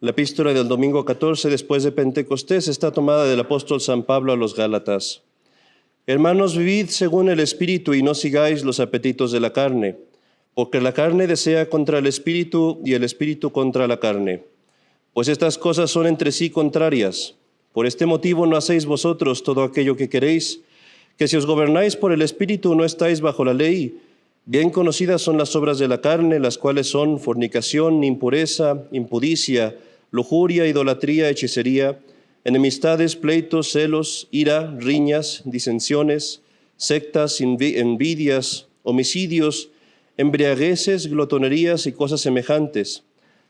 La epístola del domingo 14 después de Pentecostés está tomada del apóstol San Pablo a los Gálatas. Hermanos, vivid según el Espíritu y no sigáis los apetitos de la carne, porque la carne desea contra el Espíritu y el Espíritu contra la carne. Pues estas cosas son entre sí contrarias. Por este motivo no hacéis vosotros todo aquello que queréis, que si os gobernáis por el Espíritu no estáis bajo la ley. Bien conocidas son las obras de la carne, las cuales son fornicación, impureza, impudicia, lujuria, idolatría, hechicería, enemistades, pleitos, celos, ira, riñas, disensiones, sectas, envidias, homicidios, embriagueces, glotonerías y cosas semejantes,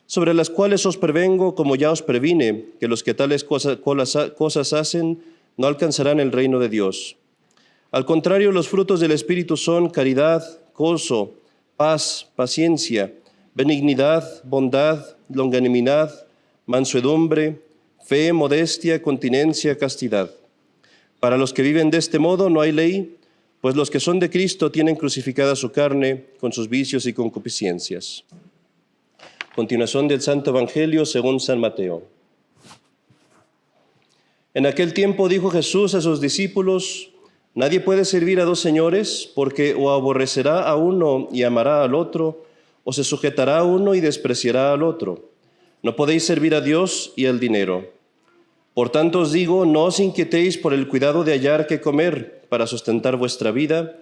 sobre las cuales os prevengo, como ya os previne, que los que tales cosas hacen no alcanzarán el reino de Dios. Al contrario, los frutos del Espíritu son caridad, gozo, paz, paciencia, benignidad, bondad, longanimidad, mansedumbre, fe, modestia, continencia, castidad. Para los que viven de este modo no hay ley, pues los que son de Cristo tienen crucificada su carne con sus vicios y concupiscencias. Continuación del Santo Evangelio según San Mateo. En aquel tiempo dijo Jesús a sus discípulos: nadie puede servir a dos señores, porque o aborrecerá a uno y amará al otro, o se sujetará a uno y despreciará al otro. No podéis servir a Dios y al dinero. Por tanto os digo, no os inquietéis por el cuidado de hallar qué comer para sustentar vuestra vida,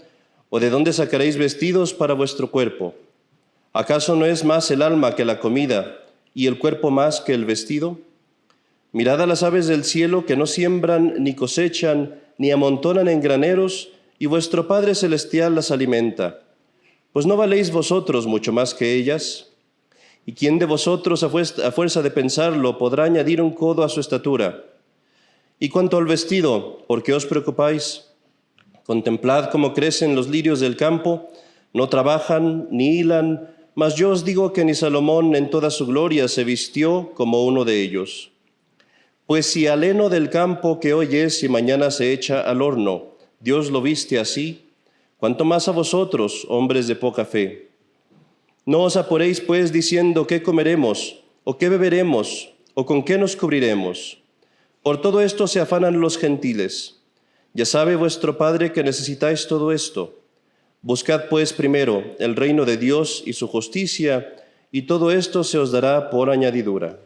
o de dónde sacaréis vestidos para vuestro cuerpo. ¿Acaso no es más el alma que la comida, y el cuerpo más que el vestido? Mirad a las aves del cielo, que no siembran, ni cosechan, ni amontonan en graneros, y vuestro Padre Celestial las alimenta. Pues ¿no valéis vosotros mucho más que ellas? ¿Y quién de vosotros, a fuerza de pensarlo, podrá añadir un codo a su estatura? Y cuanto al vestido, ¿por qué os preocupáis? Contemplad cómo crecen los lirios del campo, no trabajan ni hilan, mas yo os digo que ni Salomón en toda su gloria se vistió como uno de ellos. Pues si al heno del campo que hoy es y mañana se echa al horno, Dios lo viste así, ¿cuánto más a vosotros, hombres de poca fe? No os apuréis, pues, diciendo qué comeremos, o qué beberemos, o con qué nos cubriremos. Por todo esto se afanan los gentiles. Ya sabe vuestro Padre que necesitáis todo esto. Buscad, pues, primero el reino de Dios y su justicia, y todo esto se os dará por añadidura.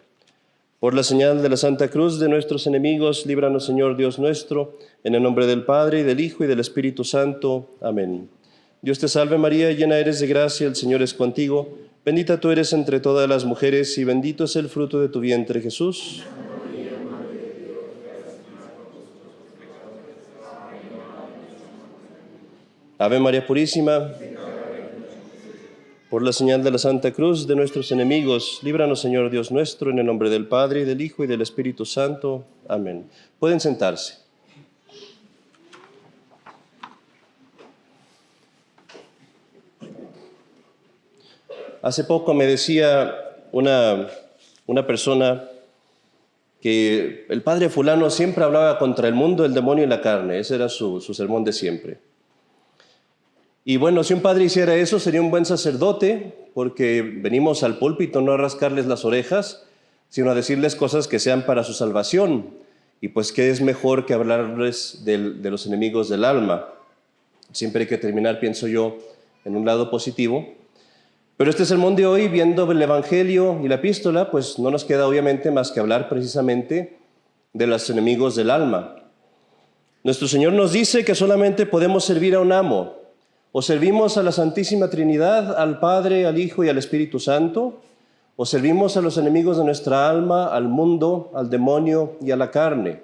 Por la señal de la Santa Cruz de nuestros enemigos, líbranos, Señor Dios nuestro, en el nombre del Padre, y del Hijo, y del Espíritu Santo. Amén. Dios te salve María, llena eres de gracia, el Señor es contigo. Bendita tú eres entre todas las mujeres, y bendito es el fruto de tu vientre, Jesús. Ave María Purísima. Por la señal de la Santa Cruz de nuestros enemigos, líbranos, Señor Dios nuestro, en el nombre del Padre, y del Hijo, y del Espíritu Santo. Amén. Pueden sentarse. Hace poco me decía una persona que el padre fulano siempre hablaba contra el mundo, el demonio y la carne. Ese era su sermón de siempre. Y bueno, si un padre hiciera eso, sería un buen sacerdote, porque venimos al púlpito no a rascarles las orejas, sino a decirles cosas que sean para su salvación. Y pues, ¿qué es mejor que hablarles de los enemigos del alma? Siempre hay que terminar, pienso yo, en un lado positivo. Pero este sermón de hoy, viendo el Evangelio y la epístola, pues no nos queda obviamente más que hablar precisamente de los enemigos del alma. Nuestro Señor nos dice que solamente podemos servir a un amo. O servimos a la Santísima Trinidad, al Padre, al Hijo y al Espíritu Santo, o servimos a los enemigos de nuestra alma, al mundo, al demonio y a la carne.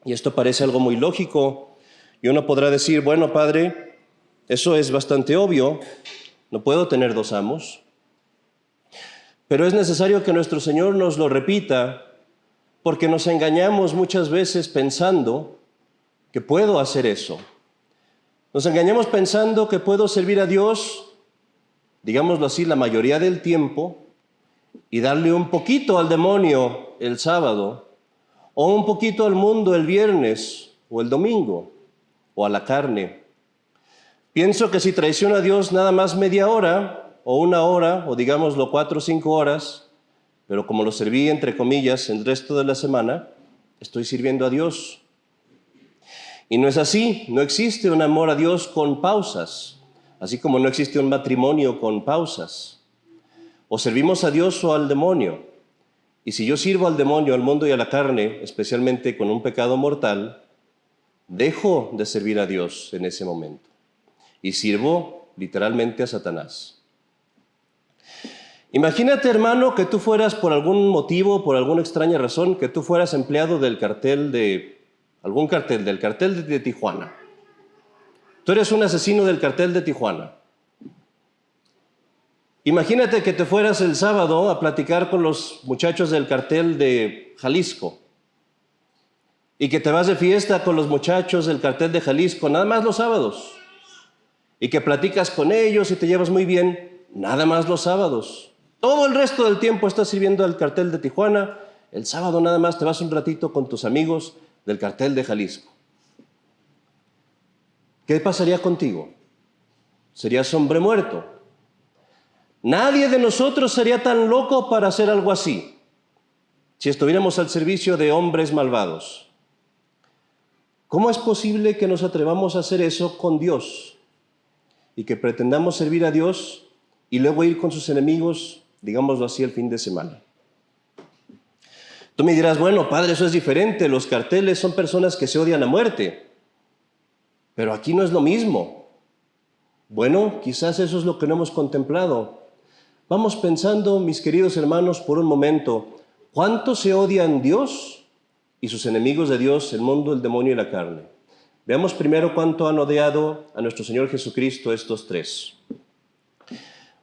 Y esto parece algo muy lógico. Y uno podrá decir, bueno, Padre, eso es bastante obvio. No puedo tener dos amos. Pero es necesario que nuestro Señor nos lo repita, porque nos engañamos muchas veces pensando que puedo hacer eso. Nos engañamos pensando que puedo servir a Dios, digámoslo así, la mayoría del tiempo, y darle un poquito al demonio el sábado, o un poquito al mundo el viernes o el domingo, o a la carne. Pienso que si traiciono a Dios nada más media hora, o una hora, o digámoslo 4 o 5 horas, pero como lo serví, entre comillas, el resto de la semana, estoy sirviendo a Dios. Y no es así, no existe un amor a Dios con pausas, así como no existe un matrimonio con pausas. O servimos a Dios o al demonio. Y si yo sirvo al demonio, al mundo y a la carne, especialmente con un pecado mortal, dejo de servir a Dios en ese momento. Y sirvo literalmente a Satanás. Imagínate, hermano, que tú fueras por algún motivo, por alguna extraña razón, que tú fueras empleado del cartel de Tijuana. Tú eres un asesino del cartel de Tijuana. Imagínate que te fueras el sábado a platicar con los muchachos del cartel de Jalisco y que te vas de fiesta con los muchachos del cartel de Jalisco, nada más los sábados, y que platicas con ellos y te llevas muy bien, nada más los sábados. Todo el resto del tiempo estás sirviendo al cartel de Tijuana, el sábado nada más te vas un ratito con tus amigos del cartel de Jalisco. ¿Qué pasaría contigo? Serías hombre muerto. Nadie de nosotros sería tan loco para hacer algo así, si estuviéramos al servicio de hombres malvados. ¿Cómo es posible que nos atrevamos a hacer eso con Dios y que pretendamos servir a Dios y luego ir con sus enemigos, digámoslo así, el fin de semana? Tú me dirás, bueno, padre, eso es diferente. Los carteles son personas que se odian a muerte. Pero aquí no es lo mismo. Bueno, quizás eso es lo que no hemos contemplado. Vamos pensando, mis queridos hermanos, por un momento, ¿cuánto se odian Dios y sus enemigos de Dios, el mundo, el demonio y la carne? Veamos primero cuánto han odiado a nuestro Señor Jesucristo estos tres.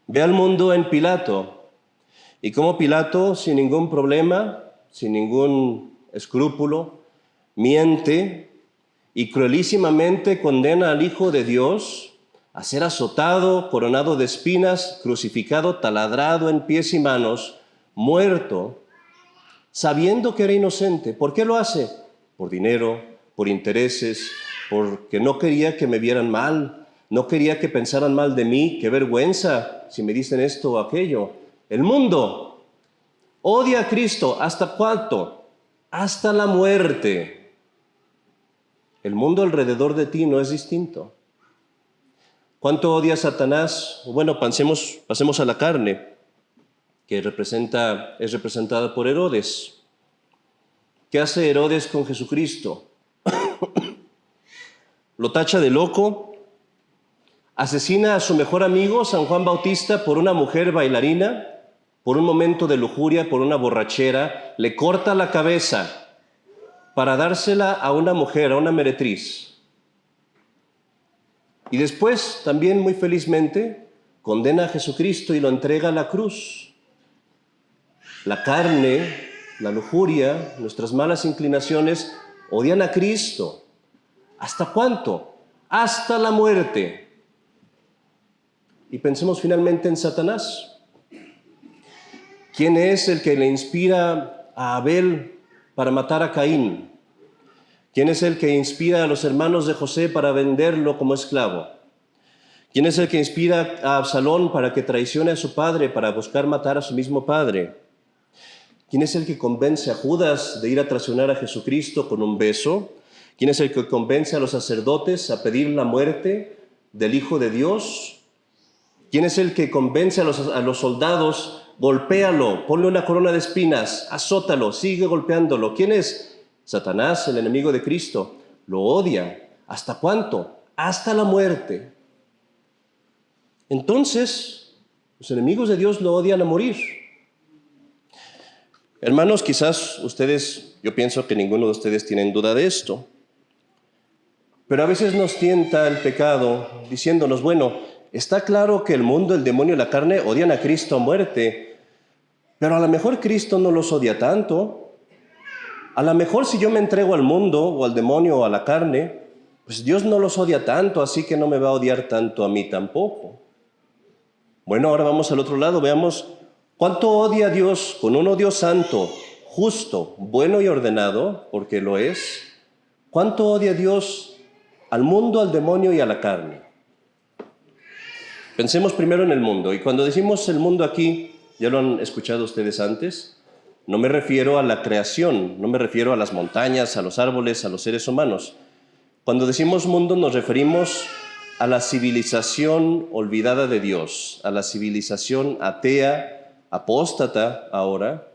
Ve al mundo en Pilato, y como Pilato, sin ningún problema, sin ningún escrúpulo, miente y cruelísimamente condena al Hijo de Dios a ser azotado, coronado de espinas, crucificado, taladrado en pies y manos, muerto, sabiendo que era inocente. ¿Por qué lo hace? Por dinero, por intereses, porque no quería que me vieran mal, no quería que pensaran mal de mí. Qué vergüenza si me dicen esto o aquello. El mundo odia a Cristo. ¿Hasta cuánto? Hasta la muerte. El mundo alrededor de ti no es distinto. ¿Cuánto odia a Satanás? Bueno, pasemos a la carne, que es representada por Herodes. ¿Qué hace Herodes con Jesucristo? Lo tacha de loco, asesina a su mejor amigo, San Juan Bautista, por una mujer bailarina, por un momento de lujuria, por una borrachera, le corta la cabeza para dársela a una mujer, a una meretriz. Y después, también muy felizmente, condena a Jesucristo y lo entrega a la cruz. La carne, la lujuria, nuestras malas inclinaciones odian a Cristo. ¿Hasta cuánto? Hasta la muerte. Y pensemos finalmente en Satanás. ¿Quién es el que le inspira a Abel para matar a Caín? ¿Quién es el que inspira a los hermanos de José para venderlo como esclavo? ¿Quién es el que inspira a Absalón para que traicione a su padre, para buscar matar a su mismo padre? ¿Quién es el que convence a Judas de ir a traicionar a Jesucristo con un beso? ¿Quién es el que convence a los sacerdotes a pedir la muerte del Hijo de Dios? ¿Quién es el que convence a los soldados? Golpéalo, ponle una corona de espinas, azótalo, sigue golpeándolo. ¿Quién es? Satanás, el enemigo de Cristo. Lo odia. ¿Hasta cuánto? Hasta la muerte. Entonces, los enemigos de Dios lo odian a morir. Hermanos, quizás ustedes, yo pienso que ninguno de ustedes tienen duda de esto, pero a veces nos tienta el pecado diciéndonos, bueno, está claro que el mundo, el demonio y la carne odian a Cristo a muerte, pero a lo mejor Cristo no los odia tanto. A lo mejor si yo me entrego al mundo o al demonio o a la carne, pues Dios no los odia tanto, así que no me va a odiar tanto a mí tampoco. Bueno, ahora vamos al otro lado, veamos cuánto odia a Dios con un odio santo, justo, bueno y ordenado, porque lo es. ¿Cuánto odia a Dios al mundo, al demonio y a la carne? Pensemos primero en el mundo, y cuando decimos el mundo aquí, ya lo han escuchado ustedes antes, no me refiero a la creación, no me refiero a las montañas, a los árboles, a los seres humanos. Cuando decimos mundo nos referimos a la civilización olvidada de Dios, a la civilización atea, apóstata ahora,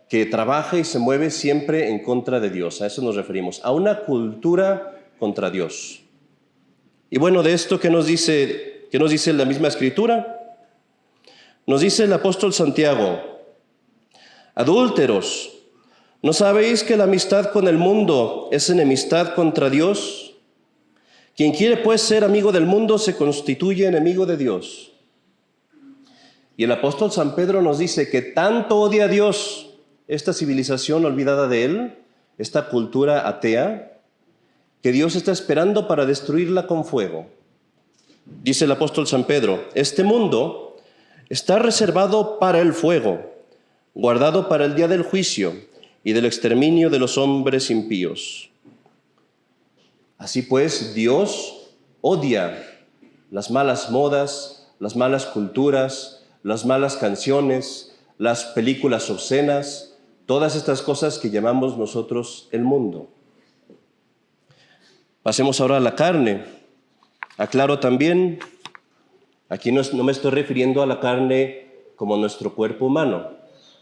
que trabaja y se mueve siempre en contra de Dios. A eso nos referimos, a una cultura contra Dios. Y bueno, de esto, ¿qué nos dice la misma Escritura? Nos dice el apóstol Santiago: adúlteros, ¿no sabéis que la amistad con el mundo es enemistad contra Dios? Quien quiere pues ser amigo del mundo se constituye enemigo de Dios. Y el apóstol San Pedro nos dice que tanto odia a Dios esta civilización olvidada de Él, esta cultura atea, que Dios está esperando para destruirla con fuego. Dice el apóstol San Pedro: este mundo está reservado para el fuego, guardado para el día del juicio y del exterminio de los hombres impíos. Así pues, Dios odia las malas modas, las malas culturas, las malas canciones, las películas obscenas, todas estas cosas que llamamos nosotros el mundo. Pasemos ahora a la carne. Aclaro también, aquí no me estoy refiriendo a la carne como nuestro cuerpo humano.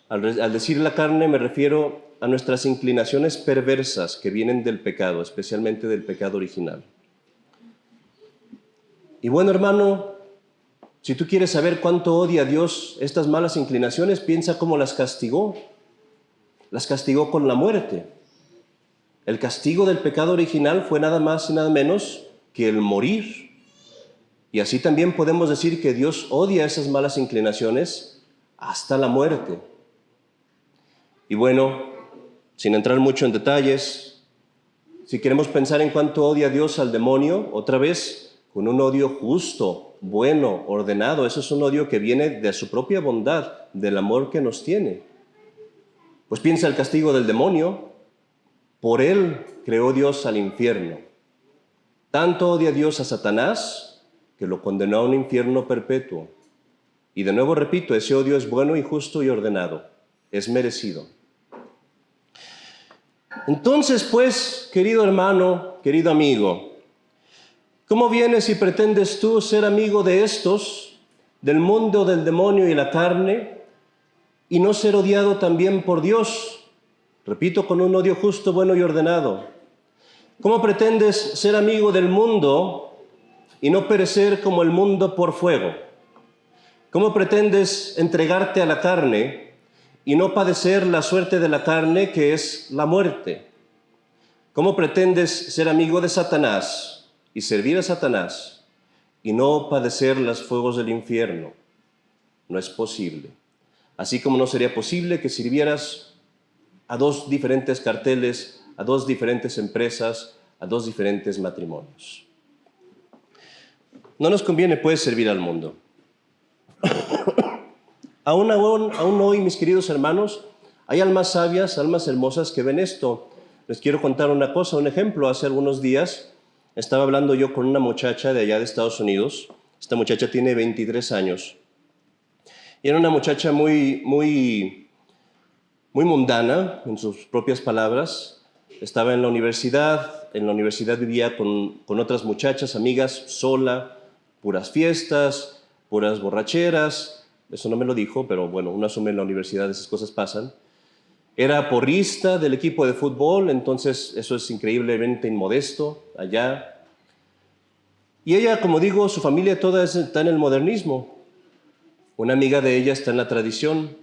Al decir la carne me refiero a nuestras inclinaciones perversas que vienen del pecado, especialmente del pecado original. Y bueno, hermano, si tú quieres saber cuánto odia a Dios estas malas inclinaciones, piensa cómo las castigó. Las castigó con la muerte. El castigo del pecado original fue nada más y nada menos que el morir. Y así también podemos decir que Dios odia esas malas inclinaciones hasta la muerte. Y bueno, sin entrar mucho en detalles, si queremos pensar en cuánto odia Dios al demonio, otra vez, con un odio justo, bueno, ordenado. Eso es un odio que viene de su propia bondad, del amor que nos tiene. Pues piensa el castigo del demonio. Por él creó Dios al infierno. Tanto odia Dios a Satanás que lo condenó a un infierno perpetuo. Y de nuevo repito, ese odio es bueno y justo y ordenado. Es merecido. Entonces, pues, querido hermano, querido amigo, ¿cómo vienes y pretendes tú ser amigo de estos, del mundo, del demonio y la carne, y no ser odiado también por Dios? Repito, con un odio justo, bueno y ordenado. ¿Cómo pretendes ser amigo del mundo y no perecer como el mundo por fuego? ¿Cómo pretendes entregarte a la carne y no padecer la suerte de la carne, que es la muerte? ¿Cómo pretendes ser amigo de Satanás y servir a Satanás y no padecer los fuegos del infierno? No es posible. Así como no sería posible que sirvieras a dos diferentes carteles, a dos diferentes empresas, a dos diferentes matrimonios. No nos conviene, pues, servir al mundo. Aún hoy, mis queridos hermanos, hay almas sabias, almas hermosas que ven esto. Les quiero contar una cosa, un ejemplo. Hace algunos días estaba hablando yo con una muchacha de allá de Estados Unidos. Esta muchacha tiene 23 años. Y era una muchacha muy mundana, en sus propias palabras. Estaba en la universidad vivía con otras muchachas, amigas, sola, puras fiestas, puras borracheras. Eso no me lo dijo, pero bueno, uno asume en la universidad, esas cosas pasan. Era porrista del equipo de fútbol, entonces eso es increíblemente inmodesto allá. Y ella, como digo, su familia toda está en el modernismo. Una amiga de ella está en la tradición,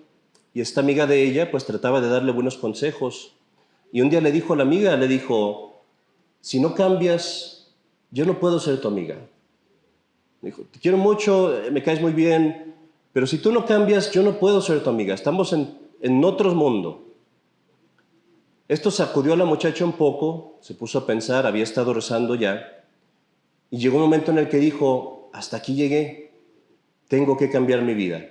y esta amiga de ella pues trataba de darle buenos consejos. Y un día le dijo a la amiga, le dijo: si no cambias, yo no puedo ser tu amiga. Dijo: te quiero mucho, me caes muy bien, pero si tú no cambias, yo no puedo ser tu amiga. Estamos en otro mundo. Esto sacudió a la muchacha un poco, se puso a pensar, había estado rezando ya, y llegó un momento en el que dijo: hasta aquí llegué, tengo que cambiar mi vida.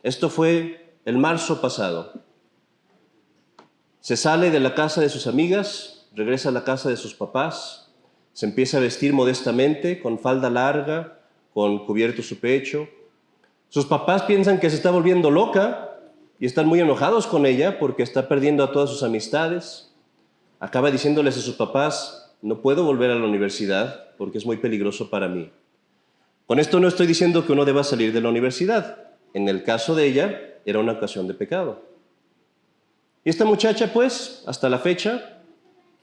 Esto fue el marzo pasado. Se sale de la casa de sus amigas, regresa a la casa de sus papás, se empieza a vestir modestamente, con falda larga, con cubierto su pecho. Sus papás piensan que se está volviendo loca, y están muy enojados con ella porque está perdiendo a todas sus amistades. Acaba diciéndoles a sus papás, no puedo volver a la universidad porque es muy peligroso para mí. Con esto no estoy diciendo que uno deba salir de la universidad. En el caso de ella, era una ocasión de pecado. Y esta muchacha, pues, hasta la fecha,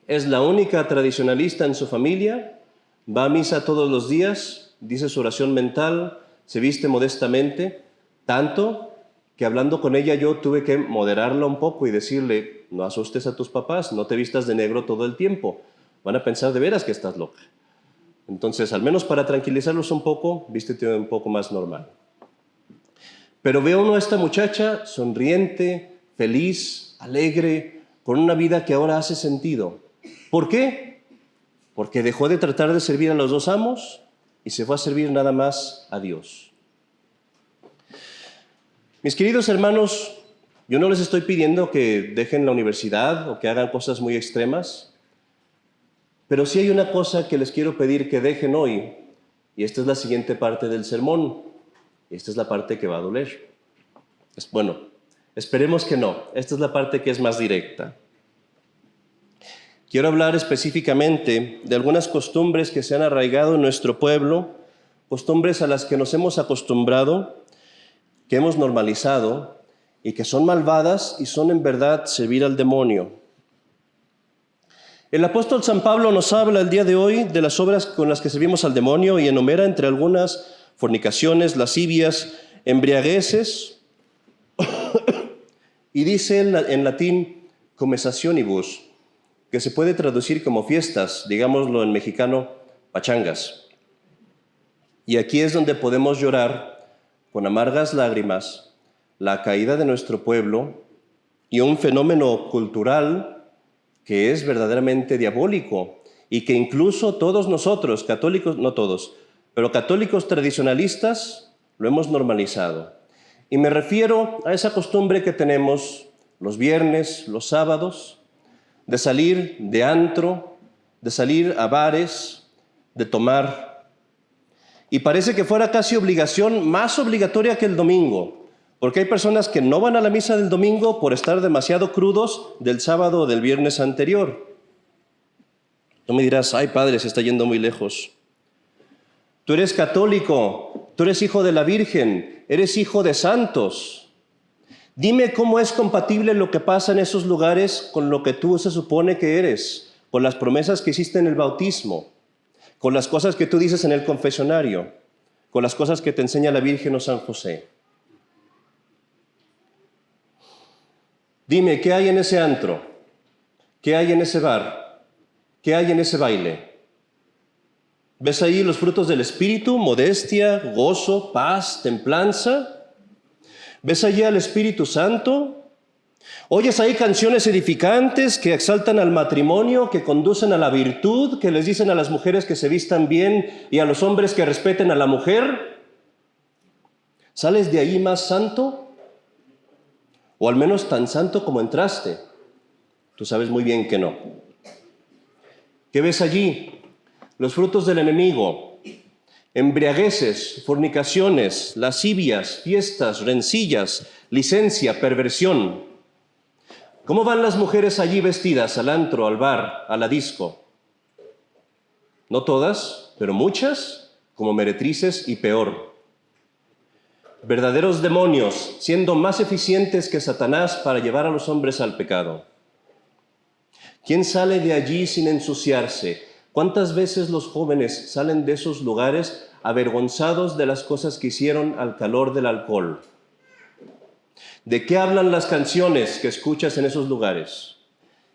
es la única tradicionalista en su familia, va a misa todos los días, dice su oración mental, se viste modestamente, tanto que hablando con ella yo tuve que moderarla un poco y decirle, no asustes a tus papás, no te vistas de negro todo el tiempo, van a pensar de veras que estás loca. Entonces, al menos para tranquilizarlos un poco, vístete un poco más normal. Pero ve uno a esta muchacha sonriente, feliz, alegre, con una vida que ahora hace sentido. ¿Por qué? Porque dejó de tratar de servir a los dos amos y se fue a servir nada más a Dios. Mis queridos hermanos, yo no les estoy pidiendo que dejen la universidad o que hagan cosas muy extremas, pero sí hay una cosa que les quiero pedir que dejen hoy, y esta es la siguiente parte del sermón. Esta es la parte que va a doler. Bueno, esperemos que no. Esta es la parte que es más directa. Quiero hablar específicamente de algunas costumbres que se han arraigado en nuestro pueblo, costumbres a las que nos hemos acostumbrado, que hemos normalizado y que son malvadas y son en verdad servir al demonio. El apóstol San Pablo nos habla el día de hoy de las obras con las que servimos al demonio y enumera entre algunas fornicaciones, lascivias, embriagueces, y dice en latín comensationibus, que se puede traducir como fiestas, digámoslo en mexicano, pachangas. Y aquí es donde podemos llorar con amargas lágrimas la caída de nuestro pueblo y un fenómeno cultural que es verdaderamente diabólico y que incluso todos nosotros, católicos, no todos, pero católicos tradicionalistas, lo hemos normalizado. Y me refiero a esa costumbre que tenemos los viernes, los sábados, de salir de antro, de salir a bares, de tomar. Y parece que fuera casi obligación, más obligatoria que el domingo, porque hay personas que no van a la misa del domingo por estar demasiado crudos del sábado o del viernes anterior. Tú me dirás, ay padre, se está yendo muy lejos. Tú eres católico, tú eres hijo de la Virgen, eres hijo de santos. Dime cómo es compatible lo que pasa en esos lugares con lo que tú se supone que eres, con las promesas que hiciste en el bautismo, con las cosas que tú dices en el confesionario, con las cosas que te enseña la Virgen o San José. Dime, ¿qué hay en ese antro? ¿Qué hay en ese bar? ¿Qué hay en ese baile? ¿Ves ahí los frutos del Espíritu? Modestia, gozo, paz, templanza. ¿Ves allí al Espíritu Santo? ¿Oyes ahí canciones edificantes que exaltan al matrimonio, que conducen a la virtud, que les dicen a las mujeres que se vistan bien y a los hombres que respeten a la mujer? ¿Sales de ahí más santo? O al menos tan santo como entraste. Tú sabes muy bien que no. ¿Qué ves allí? Los frutos del enemigo, embriagueces, fornicaciones, lascivias, fiestas, rencillas, licencia, perversión. ¿Cómo van las mujeres allí vestidas al antro, al bar, a la disco? No todas, pero muchas, como meretrices y peor. Verdaderos demonios, siendo más eficientes que Satanás para llevar a los hombres al pecado. ¿Quién sale de allí sin ensuciarse? ¿Cuántas veces los jóvenes salen de esos lugares avergonzados de las cosas que hicieron al calor del alcohol? ¿De qué hablan las canciones que escuchas en esos lugares?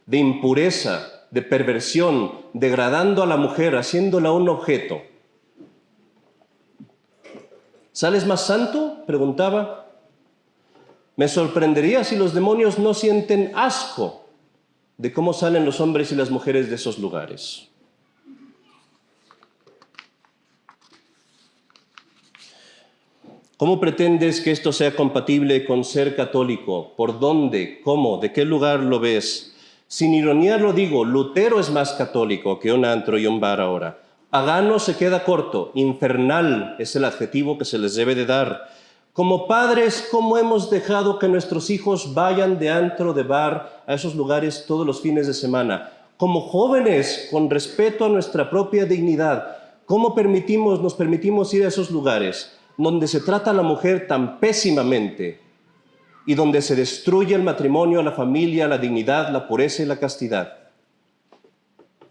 De impureza, de perversión, degradando a la mujer, haciéndola un objeto. ¿Sales más santo?, preguntaba. Me sorprendería si los demonios no sienten asco de cómo salen los hombres y las mujeres de esos lugares. ¿Cómo pretendes que esto sea compatible con ser católico? ¿Por dónde? ¿Cómo? ¿De qué lugar lo ves? Sin ironía lo digo, Lutero es más católico que un antro y un bar ahora. Pagano se queda corto, infernal es el adjetivo que se les debe de dar, Como padres, ¿cómo hemos dejado que nuestros hijos vayan de antro, de bar, a esos lugares todos los fines de semana? Como jóvenes, con respeto a nuestra propia dignidad, ¿cómo nos permitimos ir a esos lugares donde se trata a la mujer tan pésimamente y donde se destruye el matrimonio, la familia, la dignidad, la pureza y la castidad?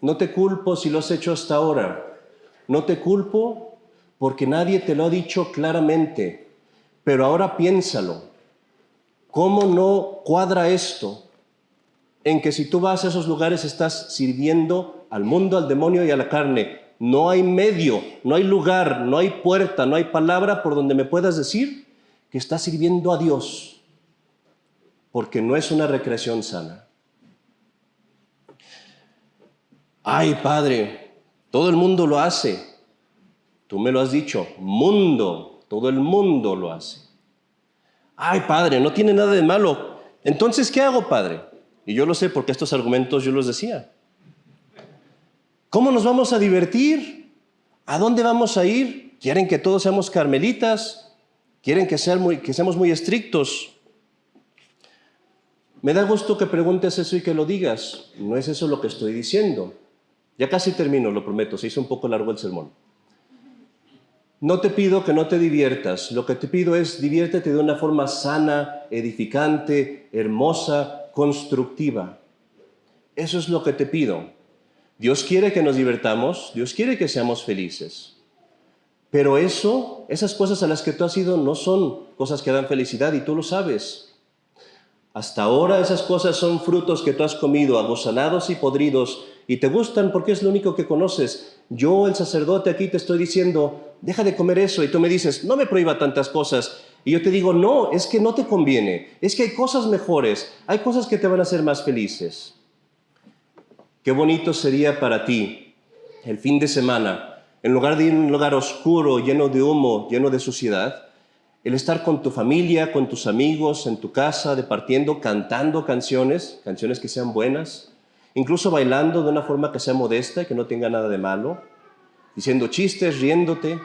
No te culpo si lo has hecho hasta ahora. No te culpo porque nadie te lo ha dicho claramente. Pero ahora piénsalo. ¿Cómo no cuadra esto en que si tú vas a esos lugares estás sirviendo al mundo, al demonio y a la carne? No hay medio, no hay lugar, no hay puerta, no hay palabra por donde me puedas decir que estás sirviendo a Dios, porque no es una recreación sana. Ay, Padre, todo el mundo lo hace. Tú me lo has dicho, mundo, todo el mundo lo hace. Ay, Padre, no tiene nada de malo. Entonces, ¿qué hago, Padre? Y yo lo sé porque estos argumentos yo los decía. ¿Cómo nos vamos a divertir? ¿A dónde vamos a ir? ¿Quieren que todos seamos carmelitas? ¿Quieren que seamos muy estrictos? Me da gusto que preguntes eso y que lo digas. No es eso lo que estoy diciendo. Ya casi termino, lo prometo. Se hizo un poco largo el sermón. No te pido que no te diviertas. Lo que te pido es diviértete de una forma sana, edificante, hermosa, constructiva. Eso es lo que te pido. Dios quiere que nos divertamos, Dios quiere que seamos felices. Pero esas cosas a las que tú has ido no son cosas que dan felicidad y tú lo sabes. Hasta ahora esas cosas son frutos que tú has comido, aguzanados y podridos, y te gustan porque es lo único que conoces. Yo, el sacerdote, aquí te estoy diciendo, deja de comer eso, y tú me dices, no me prohíba tantas cosas. Y yo te digo, no, es que no te conviene, es que hay cosas mejores, hay cosas que te van a hacer más felices. Qué bonito sería para ti el fin de semana, en lugar de ir a un lugar oscuro, lleno de humo, lleno de suciedad, el estar con tu familia, con tus amigos, en tu casa, departiendo, cantando canciones que sean buenas, incluso bailando de una forma que sea modesta y que no tenga nada de malo, diciendo chistes, riéndote,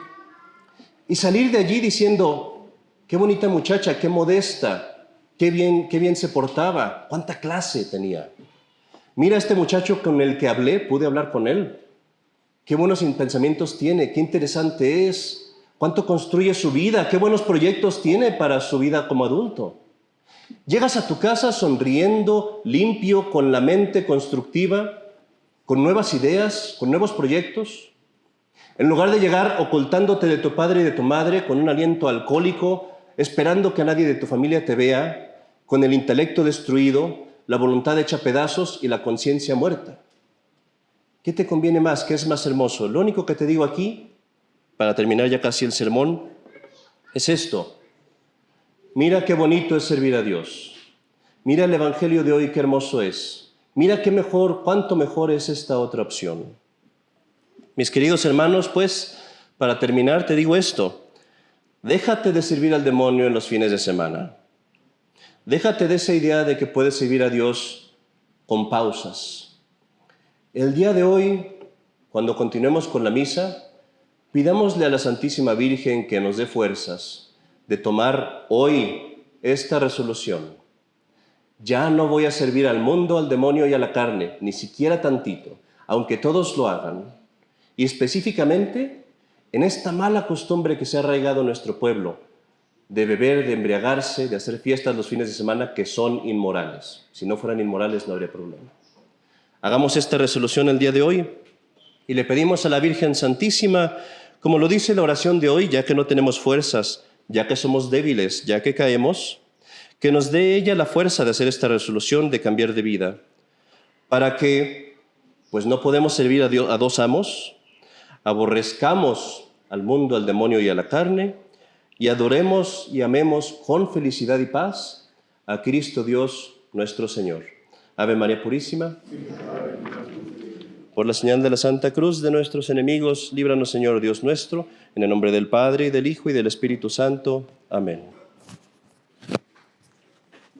y salir de allí diciendo, qué bonita muchacha, qué modesta, qué bien se portaba, cuánta clase tenía. Mira a este muchacho con el que hablé, pude hablar con él. Qué buenos pensamientos tiene, qué interesante es, cuánto construye su vida, qué buenos proyectos tiene para su vida como adulto. Llegas a tu casa sonriendo, limpio, con la mente constructiva, con nuevas ideas, con nuevos proyectos. En lugar de llegar ocultándote de tu padre y de tu madre con un aliento alcohólico, esperando que nadie de tu familia te vea, con el intelecto destruido, la voluntad hecha pedazos y la conciencia muerta. ¿Qué te conviene más? ¿Qué es más hermoso? Lo único que te digo aquí, para terminar ya casi el sermón, es esto. Mira qué bonito es servir a Dios. Mira el Evangelio de hoy, qué hermoso es. Mira qué mejor, cuánto mejor es esta otra opción. Mis queridos hermanos, pues, para terminar te digo esto. Déjate de servir al demonio en los fines de semana. Déjate de esa idea de que puedes servir a Dios con pausas. El día de hoy, cuando continuemos con la misa, pidámosle a la Santísima Virgen que nos dé fuerzas de tomar hoy esta resolución. Ya no voy a servir al mundo, al demonio y a la carne, ni siquiera tantito, aunque todos lo hagan. Y específicamente en esta mala costumbre que se ha arraigado en nuestro pueblo, de beber, de embriagarse, de hacer fiestas los fines de semana que son inmorales. Si no fueran inmorales no habría problema. Hagamos esta resolución el día de hoy y le pedimos a la Virgen Santísima, como lo dice la oración de hoy, ya que no tenemos fuerzas, ya que somos débiles, ya que caemos, que nos dé ella la fuerza de hacer esta resolución, de cambiar de vida, para que, pues no podemos servir a dos amos, aborrezcamos al mundo, al demonio y a la carne, y adoremos y amemos con felicidad y paz a Cristo Dios nuestro Señor. Ave María Purísima. Por la señal de la Santa Cruz de nuestros enemigos, líbranos, Señor Dios nuestro, en el nombre del Padre, y del Hijo, y del Espíritu Santo. Amén.